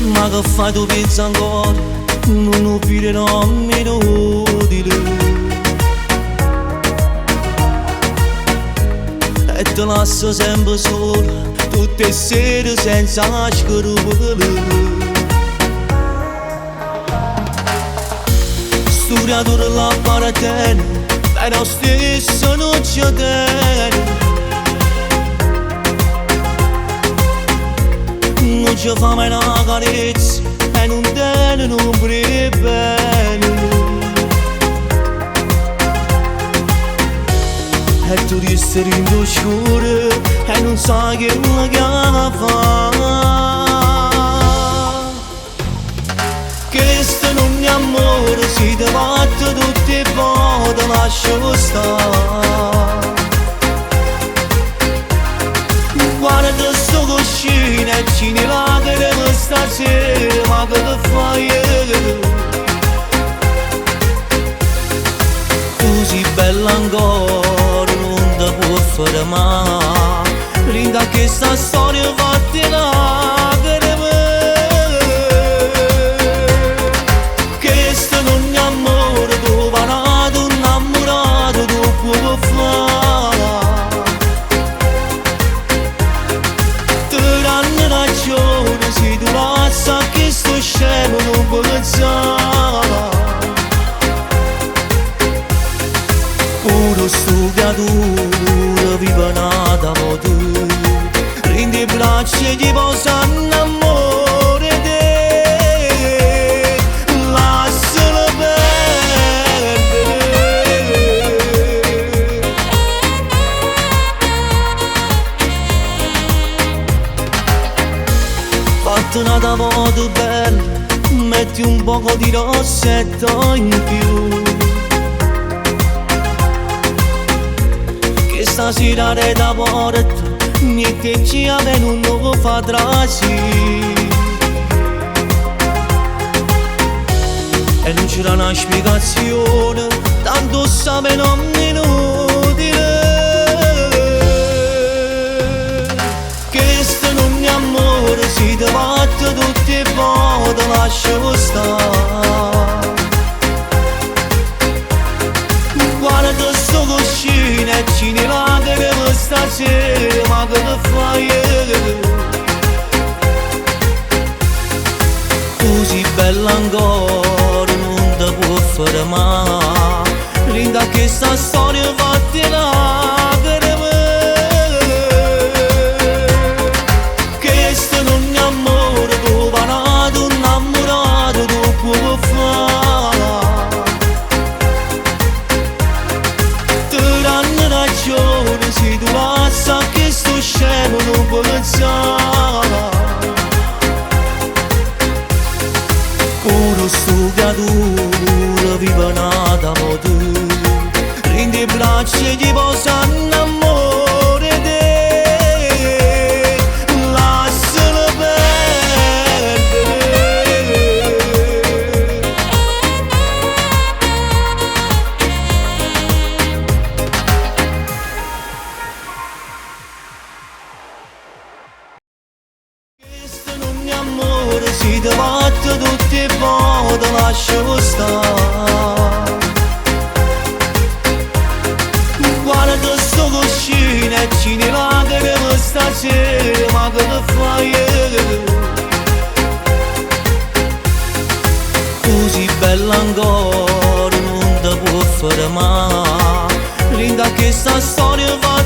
Ma che fai tu pensa ancora? Non ho fiderò meno di lui. E ti lascio sempre sola, tutte le sere senza scrivere. Studiato la quarantena, però stesso non c'è tempo. Non ci fa mai una carezza e non tiene un bene. E tu ti stai in oscuro e non sai che la fa. Questo non è amore, si ti batte tutte le volte, lascio stare. Guarda sto cuscino e ci ne lacrime stasera, ma che te fai? Tu sei bella ancora, non ti può fermare. Linda che sta storia fatti lacrime. Questo non è amore, tu parato, innamorato, tu puoi fare. Se tu lascia che sto scemo non puoi pensare. Puro studiatura vive nata mo tu. Prendi i bracci e gli posa un amore te. Lascialo perdere. Fatti nata molto bella, metti un poco di rossetto in più. Che stasera è da porta, niente ci aveva un nuovo fa trasi. E non c'era una spiegazione, tanto sapevano inutile. Questo non è amore, si ti batte tutte le volte, lascio stare. Guarda sto cuscino e ci ne lacrime stasera, ma che te fai? Tu sei bella ancora, non ti può fermare. Linda che sta storia fatti lacrime. Questo non è amore, tu parato, innamorato, tu puoi fare. Ti danno ragione, se tu lascia che sto scemo non puoi pensare. Puro studiatura vive nata mo tu. Prendi i bracci e gli posa un amore te. Lascialo perdere. Questo non è amore, si ti batte tutte le volte, lascio stare. Guarda sto cuscino e ci ne lacrime stasera, ma che te fai? Tu sei bella ancora, non ti può fermare. Linda che sta storia va